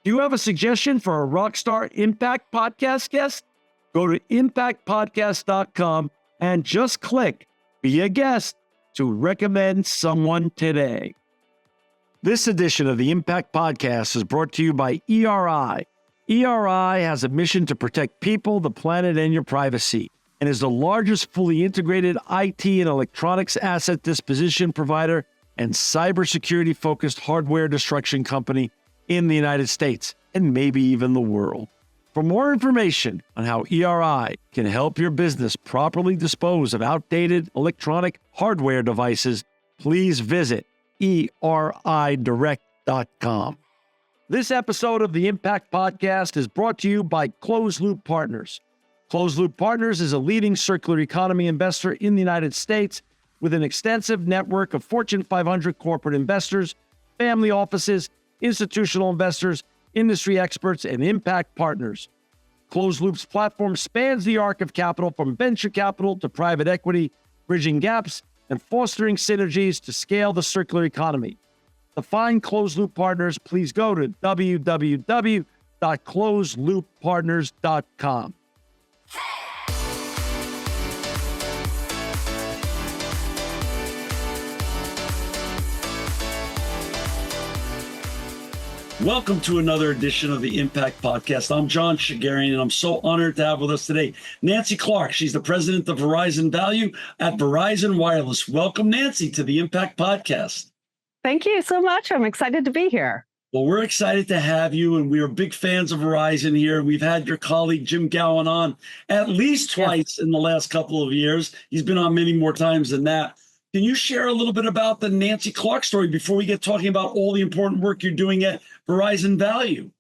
Do you have a suggestion for a Rockstar Impact Podcast guest? Go to impactpodcast.com and just click Be a Guest to recommend someone today. This edition of the Impact Podcast is brought to you by ERI. ERI has a mission to protect people, the planet, and your privacy, and is the largest fully integrated IT and electronics asset disposition provider and cybersecurity-focused hardware destruction company in the United States, and maybe even the world. For more information on how ERI can help your business properly dispose of outdated electronic hardware devices, please visit eridirect.com. This episode of the Impact Podcast is brought to you by Closed Loop Partners. Closed Loop Partners is a leading circular economy investor in the United States with an extensive network of Fortune 500 corporate investors, family offices, institutional investors, industry experts, and impact partners. Closed Loop's platform spans the arc of capital from venture capital to private equity, bridging gaps and fostering synergies to scale the circular economy. To find Closed Loop Partners, please go to www.closedlooppartners.com. Welcome to another edition of the Impact Podcast. I'm John Shigarian, and I'm so honored to have with us today Nancy Clark. She's the president of Verizon Value at Verizon Wireless. Welcome, Nancy, to the Impact Podcast. Thank you so much. I'm excited to be here. Well, we're excited to have you, and we are big fans of Verizon here. We've had your colleague Jim Gowan on at least twice in the last couple of years. He's been on many more times than that. Can you share a little bit about the Nancy Clark story before we get talking about all the important work you're doing at Verizon Value?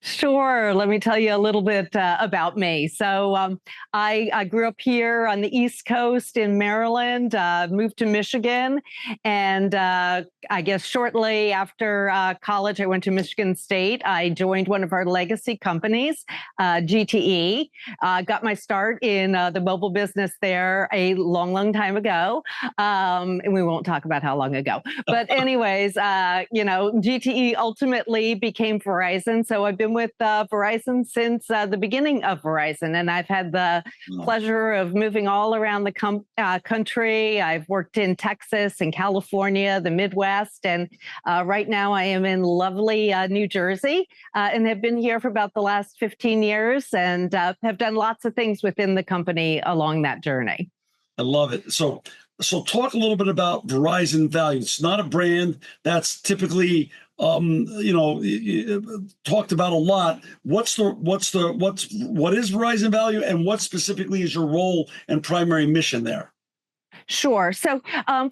Sure. Let me tell you a little bit about me. So I grew up here on the East Coast in Maryland, moved to Michigan, and I guess shortly after college, I went to Michigan State. I joined one of our legacy companies, GTE. Got my start in the mobile business there a long, long time ago. And we won't talk about how long ago. But anyways, GTE ultimately became Verizon. So I've been with Verizon since the beginning of Verizon, and I've had the pleasure of moving all around the country. I've worked in Texas and California, the Midwest, and right now I am in lovely New Jersey, and have been here for about the last 15 years, and have done lots of things within the company along that journey. I love it. So talk a little bit about Verizon Value. It's not a brand that's typically talked about a lot. What is Verizon Value, and what specifically is your role and primary mission there? Sure. So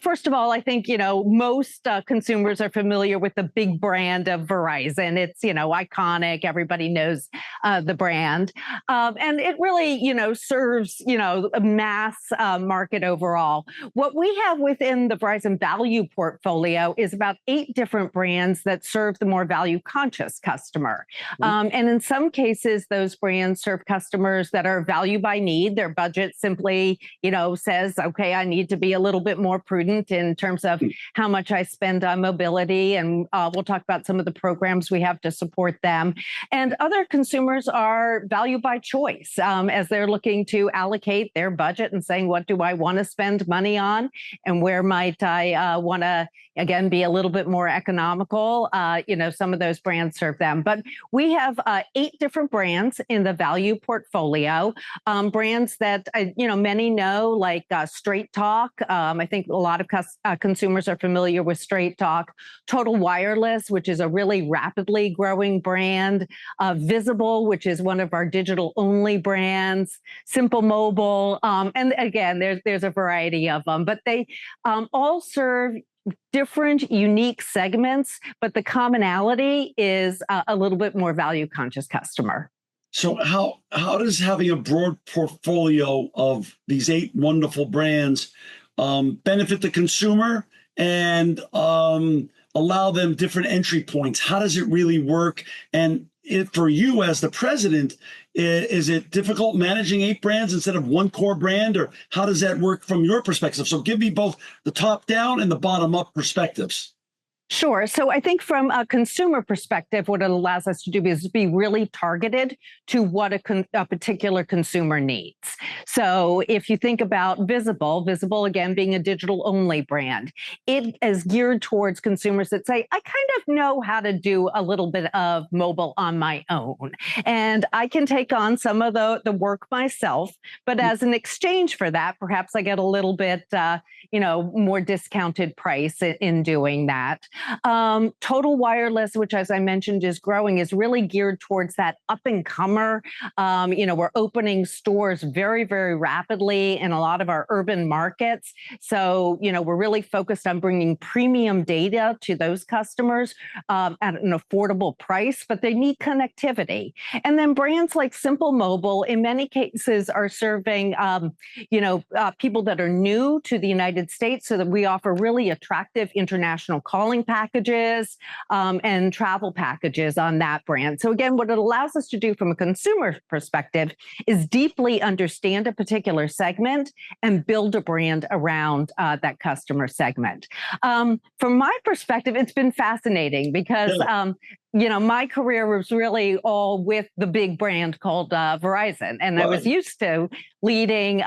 first of all, I think, most consumers are familiar with the big brand of Verizon. It's, iconic. Everybody knows the brand. And it really, serves, a mass market overall. What we have within the Verizon Value portfolio is about 8 different brands that serve the more value conscious customer. And in some cases, those brands serve customers that are value by need. Their budget simply, says, okay, I need to be a little bit more prudent in terms of how much I spend on mobility. And we'll talk about some of the programs we have to support them. And other consumers are value by choice as they're looking to allocate their budget and saying, what do I want to spend money on? And where might I want to, again, be a little bit more economical? Some of those brands serve them. But we have 8 different brands in the value portfolio, brands that, many know, like Straight Talk. I think a lot of consumers are familiar with Straight Talk. Total Wireless, which is a really rapidly growing brand. Visible, which is one of our digital-only brands. Simple Mobile. And again, there's a variety of them. But they all serve different, unique segments. But the commonality is a little bit more value-conscious customer. So how does having a broad portfolio of these 8 wonderful brands benefit the consumer and allow them different entry points? How does it really work? And for you as the president, is it difficult managing 8 brands instead of one core brand, or how does that work from your perspective? So give me both the top down and the bottom up perspectives. Sure. So I think from a consumer perspective, what it allows us to do is be really targeted to what a particular consumer needs. So if you think about Visible again being a digital only brand, it is geared towards consumers that say, I kind of know how to do a little bit of mobile on my own. And I can take on some of the work myself, but as an exchange for that, perhaps I get a little bit, more discounted price in doing that. Total Wireless, which, as I mentioned, is growing, is really geared towards that up and comer. We're opening stores very, very rapidly in a lot of our urban markets. So, we're really focused on bringing premium data to those customers at an affordable price, but they need connectivity. And then brands like Simple Mobile, in many cases, are serving, people that are new to the United States, so that we offer really attractive international calling packages and travel packages on that brand. So again, what it allows us to do from a consumer perspective is deeply understand a particular segment and build a brand around that customer segment. From my perspective, it's been fascinating because my career was really all with the big brand called Verizon. And I was used to leading,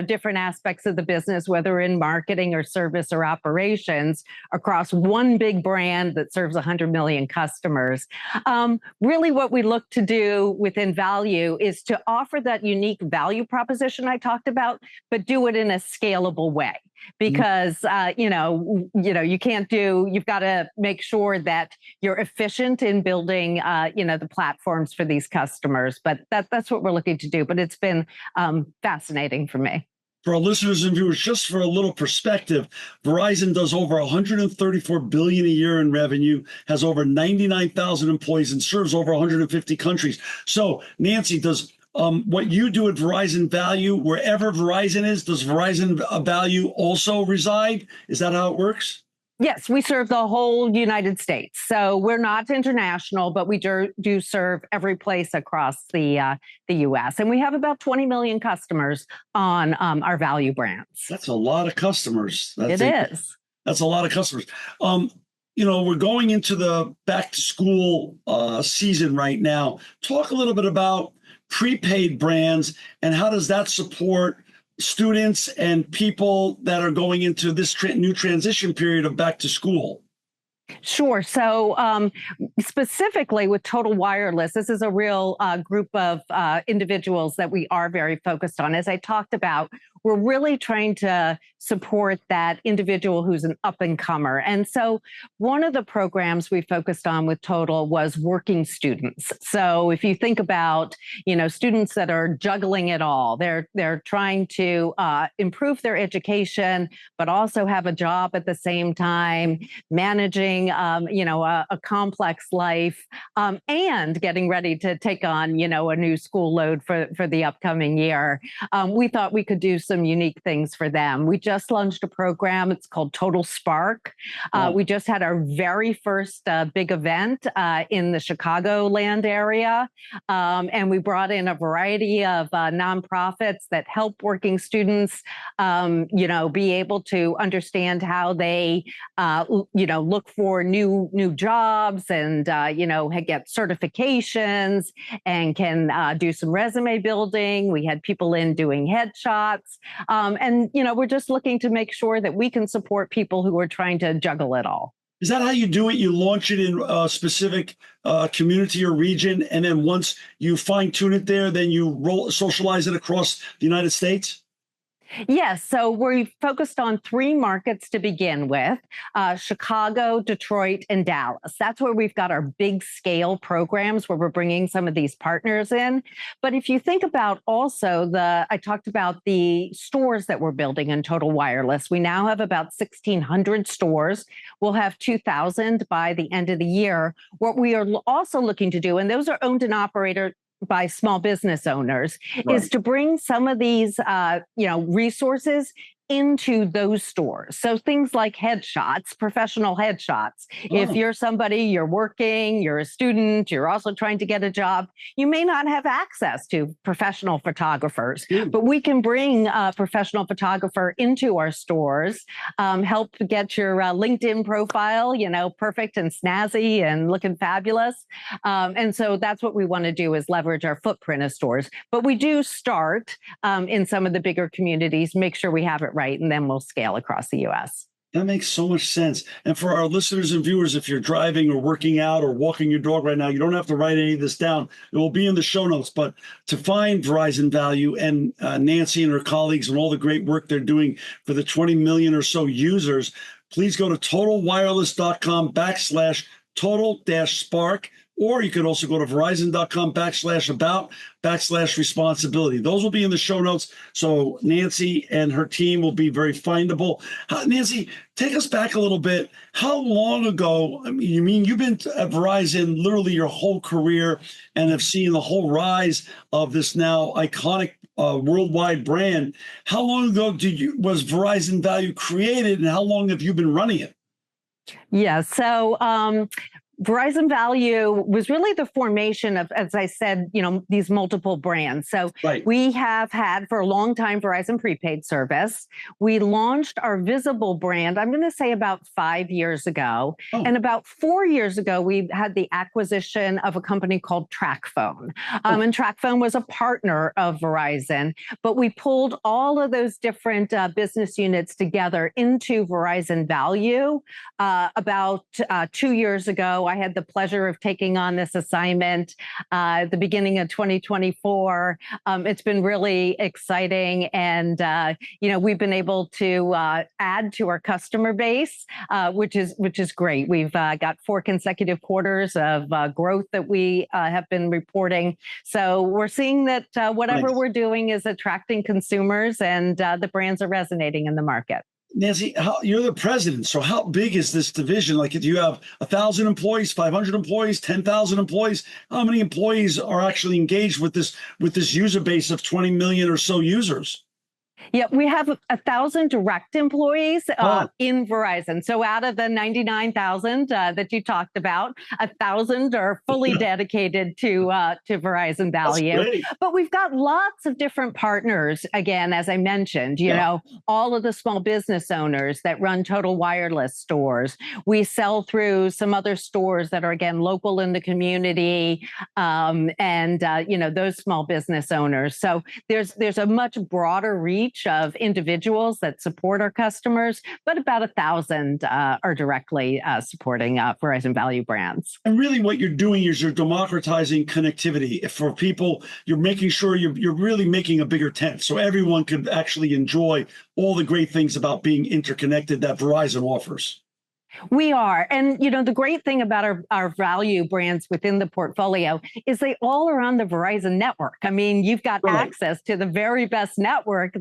different aspects of the business, whether in marketing or service or operations, across one big brand that serves 100 million customers. Really what we look to do within Value is to offer that unique value proposition I talked about, but do it in a scalable way. Because you've got to make sure that you're efficient in building the platforms for these customers. But that's what we're looking to do. But it's been fascinating for me. For our listeners and viewers, just for a little perspective, Verizon does over 134 billion a year in revenue, has over 99,000 employees, and serves over 150 countries. So, Nancy, does what you do at Verizon Value, wherever Verizon is, does Verizon Value also reside? Is that how it works? Yes, we serve the whole United States. So we're not international, but we do serve every place across the U.S. And we have about 20 million customers on our Value brands. That's a lot of customers. It is. That's a lot of customers. We're going into the back to school season right now. Talk a little bit about prepaid brands and how does that support students and people that are going into this new transition period of back to school? Sure. So specifically with Total Wireless, this is a real group of individuals that we are very focused on. As I talked about, we're really trying to support that individual who's an up-and-comer. And so one of the programs we focused on with Total was working students. So if you think about, students that are juggling it all, they're trying to improve their education, but also have a job at the same time, managing, a complex life, and getting ready to take on, a new school load for the upcoming year. We thought we could do some unique things for them. We just launched a program. It's called Total Spark. We just had our very first big event in the Chicagoland area. And we brought in a variety of nonprofits that help working students, be able to understand how they, look for new jobs and, get certifications and can do some resume building. We had people in doing headshots. We're just looking to make sure that we can support people who are trying to juggle it all. Is that how you do it? You launch it in a specific community or region, and then once you fine tune it there, then you socialize it across the United States? Yes. So we're focused on 3 markets to begin with, Chicago, Detroit, and Dallas. That's where we've got our big scale programs where we're bringing some of these partners in. But if you think about also I talked about the stores that we're building in Total Wireless. We now have about 1,600 stores. We'll have 2,000 by the end of the year. What we are also looking to do, and those are owned and operated by small business owners, is to bring some of these, resources into those stores. So things like headshots, professional headshots. If you're somebody, you're working, you're a student, you're also trying to get a job, you may not have access to professional photographers, but we can bring a professional photographer into our stores, help get your LinkedIn profile, perfect and snazzy and looking fabulous. And so that's what we want to do, is leverage our footprint of stores. But we do start in some of the bigger communities, make sure we have it right, and then we'll scale across the U.S. That makes so much sense. And for our listeners and viewers, if you're driving or working out or walking your dog right now, you don't have to write any of this down. It will be in the show notes. But to find Verizon Value and Nancy and her colleagues and all the great work they're doing for the 20 million or so users, please go to totalwireless.com/total-spark. Or you could also go to verizon.com/about/responsibility. Those will be in the show notes. So Nancy and her team will be very findable. Nancy, take us back a little bit. How long ago, you've been at Verizon literally your whole career and have seen the whole rise of this now iconic worldwide brand. How long ago was Verizon Value created, and how long have you been running it? Yeah, so Verizon Value was really the formation of, as I said, these multiple brands. So we have had for a long time Verizon prepaid service. We launched our Visible brand, I'm going to say about 5 years ago. And about 4 years ago, we had the acquisition of a company called TracFone. And TracFone was a partner of Verizon, but we pulled all of those different business units together into Verizon Value about 2 years ago. I had the pleasure of taking on this assignment at the beginning of 2024. It's been really exciting, and we've been able to add to our customer base, which is great. We've got 4 consecutive quarters of growth that we have been reporting. So we're seeing that whatever we're doing is attracting consumers, and the brands are resonating in the market. Nancy, you're the president. So how big is this division? Like, do you have 1,000 employees, 500 employees, 10,000 employees? How many employees are actually engaged with this user base of 20 million or so users? Yeah, we have 1,000 direct employees in Verizon. So out of the 99,000 that you talked about, 1,000 are fully dedicated to Verizon Value. But we've got lots of different partners. Again, as I mentioned, all of the small business owners that run Total Wireless stores. We sell through some other stores that are, again, local in the community, and those small business owners. So there's a much broader reach of individuals that support our customers, but about 1,000 are directly supporting Verizon Value brands. And really what you're doing is you're democratizing connectivity for people. You're making sure you're really making a bigger tent so everyone can actually enjoy all the great things about being interconnected that Verizon offers. We are. And, the great thing about our value brands within the portfolio is they all are on the Verizon network. I mean, you've got access to the very best network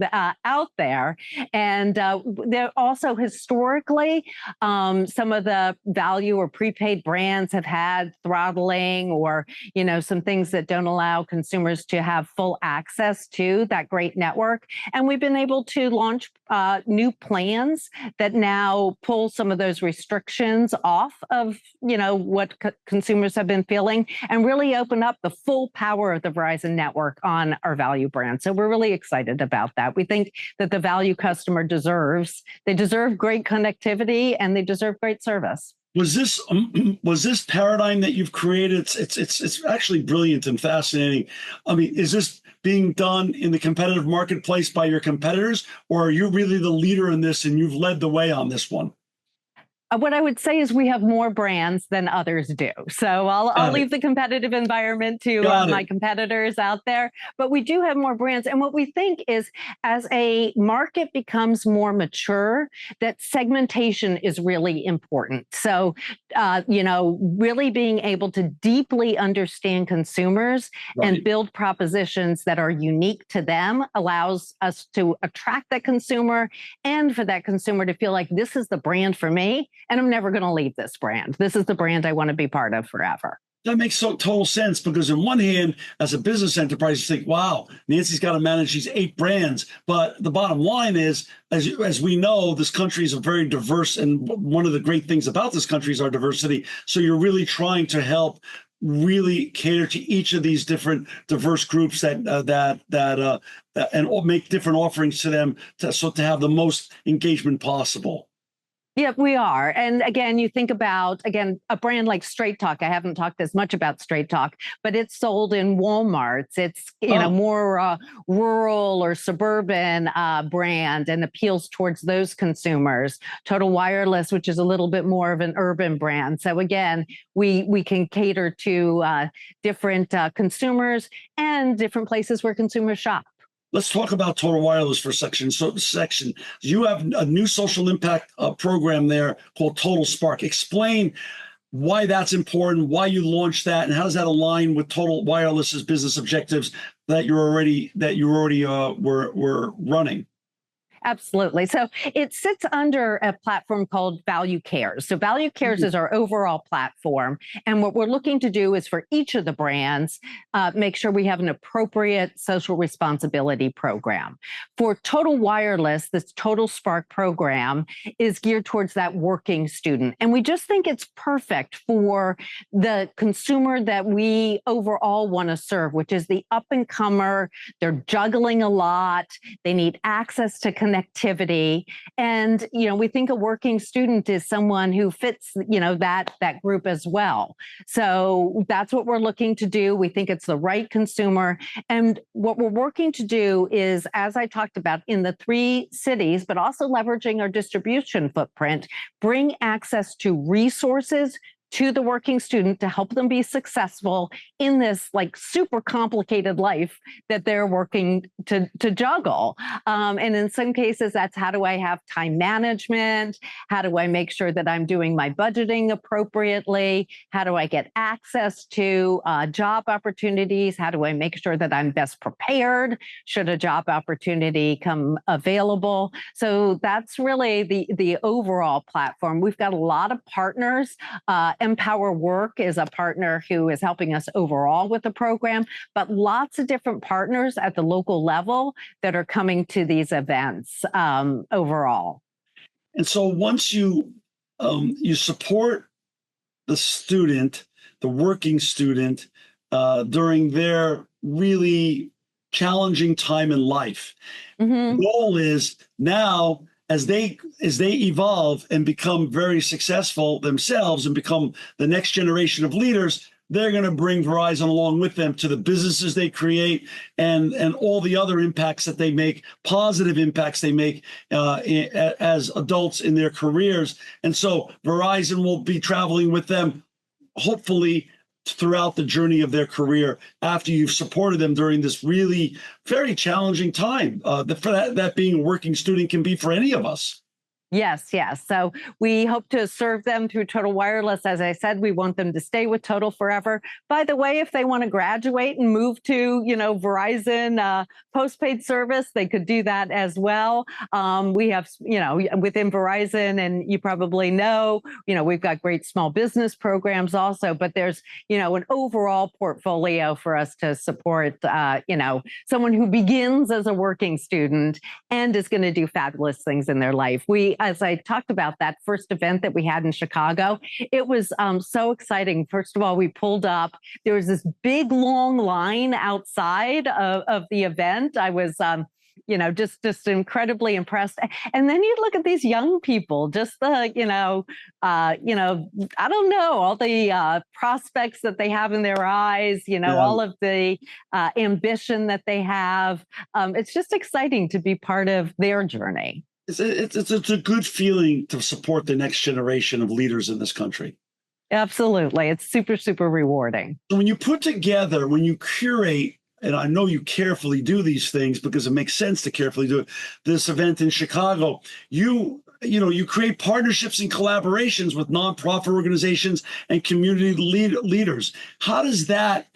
out there. And they're also historically, some of the value or prepaid brands have had throttling or, some things that don't allow consumers to have full access to that great network. And we've been able to launch new plans that now pull some of those restrictions off of, what consumers have been feeling, and really open up the full power of the Verizon network on our value brand. So we're really excited about that. We think that the value customer deserve great connectivity, and they deserve great service. Was this paradigm that you've created? It's actually brilliant and fascinating. I mean, is this being done in the competitive marketplace by your competitors, or are you really the leader in this and you've led the way on this one? What I would say is we have more brands than others do. So I'll leave the competitive environment to my competitors out there. But we do have more brands. And what we think is, as a market becomes more mature, that segmentation is really important. So, really being able to deeply understand consumers and build propositions that are unique to them allows us to attract that consumer, and for that consumer to feel like this is the brand for me. And I'm never going to leave this brand. This is the brand I want to be part of forever. That makes total sense, because on one hand, as a business enterprise, you think, wow, Nancy's got to manage these 8 brands. But the bottom line is, as we know, this country is a very diverse, and one of the great things about this country is our diversity. So you're really trying to help really cater to each of these different diverse groups and make different offerings to them to have the most engagement possible. Yeah, we are. And again, you think about, again, a brand like Straight Talk. I haven't talked as much about Straight Talk, but it's sold in Walmarts. It's, more rural or suburban brand, and appeals towards those consumers. Total Wireless, which is a little bit more of an urban brand. So again, we can cater to different consumers and different places where consumers shop. Let's talk about Total Wireless for a section. You have a new social impact program there called Total Spark. Explain why that's important, why you launched that, and how does that align with Total Wireless's business objectives that you already were running. Absolutely. So it sits under a platform called Value Cares. So Value Cares is our overall platform. And what we're looking to do is for each of the brands, make sure we have an appropriate social responsibility program. For Total Wireless, this Total Spark program is geared towards that working student. And we just think it's perfect for the consumer that we overall want to serve, which is the up-and-comer. They're juggling a lot. They need access to connectivity. And, we think a working student is someone who fits, that group as well. So that's what we're looking to do. We think it's the right consumer. And what we're working to do is, as I talked about, in the 3 cities, but also leveraging our distribution footprint, bring access to resources to the working student to help them be successful in this super complicated life that they're working to juggle. And in some cases, that's how do I have time management? How do I make sure that I'm doing my budgeting appropriately? How do I get access to job opportunities? How do I make sure that I'm best prepared should a job opportunity come available? So that's really the overall platform. We've got a lot of partners. Empower Work is a partner who is helping us overall with the program, but lots of different partners at the local level that are coming to these events overall. And so once you support the student, the working student, during their really challenging time in life, the goal is now, as they evolve and become very successful themselves and become the next generation of leaders, they're going to bring Verizon along with them to the businesses they create and all the other impacts that they make, positive impacts they make as adults in their careers. And so Verizon will be traveling with them, hopefully, throughout the journey of their career after you've supported them during this really very challenging time. That being a working student can be for any of us. Yes. So we hope to serve them through Total Wireless. As I said, we want them to stay with Total forever. By the way, if they want to graduate and move to, Verizon postpaid service, they could do that as well. We have, within Verizon, and you probably know, we've got great small business programs also, but there's, an overall portfolio for us to support, someone who begins as a working student and is going to do fabulous things in their life. As I talked about that first event that we had in Chicago, it was so exciting. First of all, we pulled up. There was this big, long line outside of the event. I was, just incredibly impressed. And then you look at these young people, just the, I don't know, all the prospects that they have in their eyes, all of the ambition that they have. It's just exciting to be part of their journey. It's a good feeling to support the next generation of leaders in this country. Absolutely. It's super, super rewarding. So when you curate, and I know you carefully do these things because it makes sense to carefully do it, this event in Chicago, you create partnerships and collaborations with nonprofit organizations and community leaders. How does that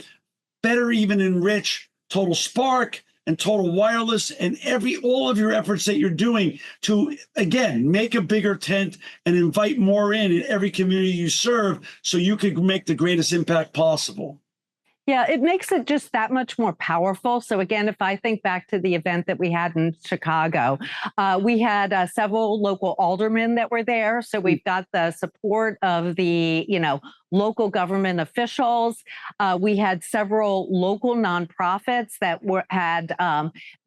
better even enrich Total Spark and Total Wireless and all of your efforts that you're doing to, again, make a bigger tent and invite more in every community you serve so you could make the greatest impact possible. Yeah, it makes it just that much more powerful. So again, if I think back to the event that we had in Chicago, we had several local aldermen that were there. So we've got the support of the, local government officials. We had several local nonprofits that had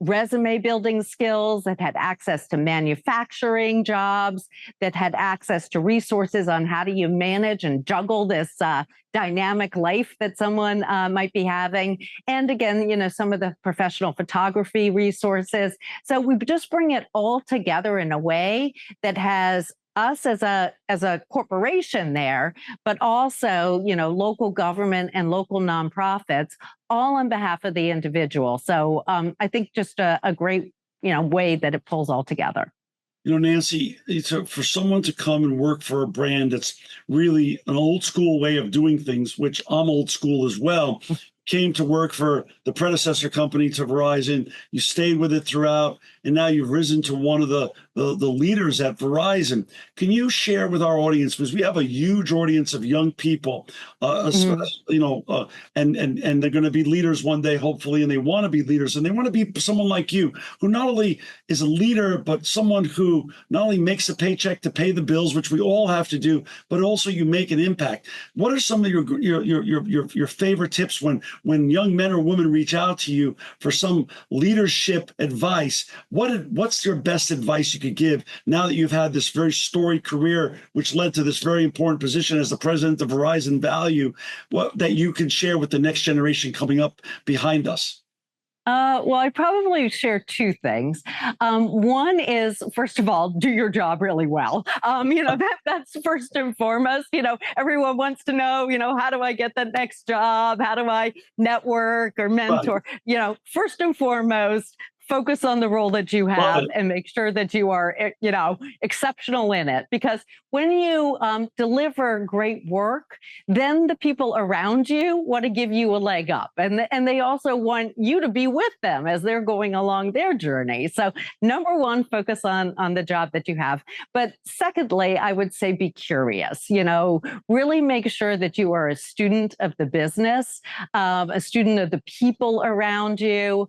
resume building skills, that had access to manufacturing jobs, that had access to resources on how do you manage and juggle this dynamic life that someone might be having. And again, some of the professional photography resources. So we just bring it all together in a way that has us as a corporation there, but also, local government and local nonprofits, all on behalf of the individual. So I think just a great, way that it pulls all together. Nancy, for someone to come and work for a brand that's really an old school way of doing things, which I'm old school as well, came to work for the predecessor company to Verizon. You stayed with it throughout, and now you've risen to one of the leaders at Verizon. Can you share with our audience, because we have a huge audience of young people, and they're going to be leaders one day, hopefully, and they want to be leaders, and they want to be someone like you, who not only is a leader, but someone who not only makes a paycheck to pay the bills, which we all have to do, but also you make an impact. What are some of your favorite tips when young men or women reach out to you for some leadership advice? What's your best advice you could give now that you've had this very storied career, which led to this very important position as the president of Verizon Value, that you can share with the next generation coming up behind us? Well, I probably share two things. One is, first of all, do your job really well. That's first and foremost. Everyone wants to know, how do I get the next job? How do I network or mentor? Right. First and foremost, focus on the role that you have and make sure that you are, exceptional in it. Because when you deliver great work, then the people around you want to give you a leg up. And they also want you to be with them as they're going along their journey. So number one, focus on the job that you have. But secondly, I would say be curious, really make sure that you are a student of the business, a student of the people around you,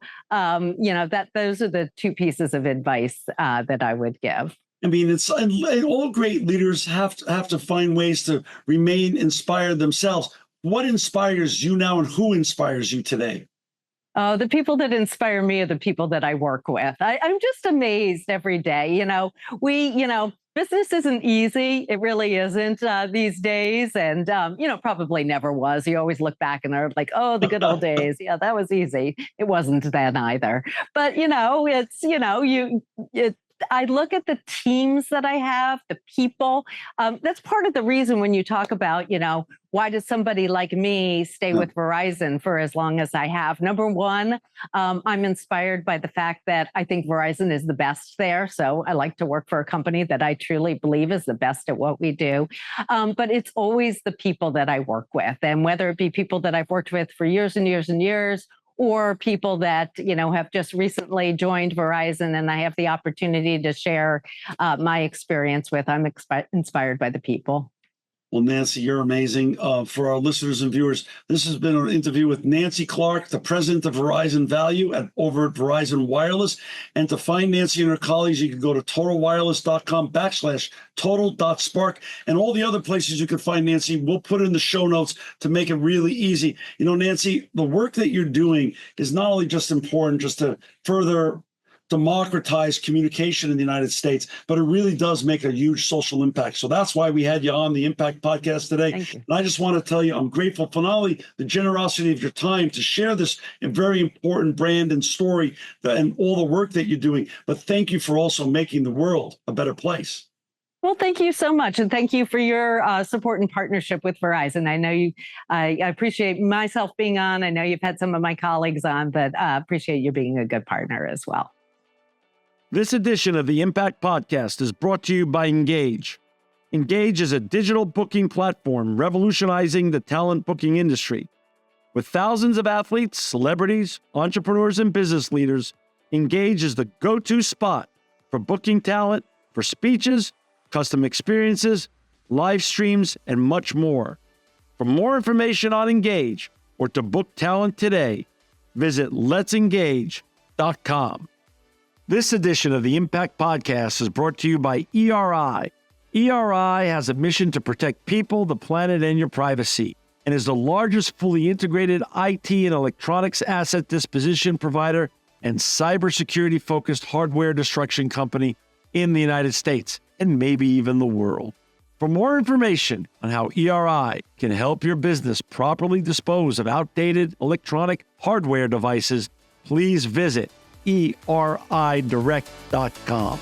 those are the two pieces of advice that I would give. I mean, and all great leaders have to find ways to remain inspired themselves. What inspires you now, and who inspires you today? The people that inspire me are the people that I work with. I'm just amazed every day. Business isn't easy. It really isn't these days. And, probably never was. You always look back and are like, oh, the good old days. Yeah, that was easy. It wasn't then either. But, I look at the teams that I have, the people. That's part of the reason when you talk about, why does somebody like me stay with Verizon for as long as I have? Number one, I'm inspired by the fact that I think Verizon is the best there. So I like to work for a company that I truly believe is the best at what we do. But it's always the people that I work with. And whether it be people that I've worked with for years and years and years, or people that, have just recently joined Verizon and I have the opportunity to share my experience with, I'm inspired by the people. Well, Nancy, you're amazing. For our listeners and viewers, this has been an interview with Nancy Clark, the president of Verizon Value over at Verizon Wireless. And to find Nancy and her colleagues, you can go to totalwireless.com/total.spark, and all the other places you can find Nancy. We'll put in the show notes to make it really easy. Nancy, the work that you're doing is not only just important just to further democratize communication in the United States, but it really does make a huge social impact. So that's why we had you on the Impact Podcast today. And I just want to tell you, I'm grateful for not only the generosity of your time to share this very important brand and story and all the work that you're doing, but thank you for also making the world a better place. Well, thank you so much. And thank you for your support and partnership with Verizon. I know I appreciate myself being on. I know you've had some of my colleagues on, but appreciate you being a good partner as well. This edition of the Impact Podcast is brought to you by Engage. Engage is a digital booking platform revolutionizing the talent booking industry. With thousands of athletes, celebrities, entrepreneurs, and business leaders, Engage is the go-to spot for booking talent, for speeches, custom experiences, live streams, and much more. For more information on Engage or to book talent today, visit letsengage.com. This edition of the Impact Podcast is brought to you by ERI. ERI has a mission to protect people, the planet, and your privacy, and is the largest fully integrated IT and electronics asset disposition provider and cybersecurity-focused hardware destruction company in the United States, and maybe even the world. For more information on how ERI can help your business properly dispose of outdated electronic hardware devices, please visit eridirect.com.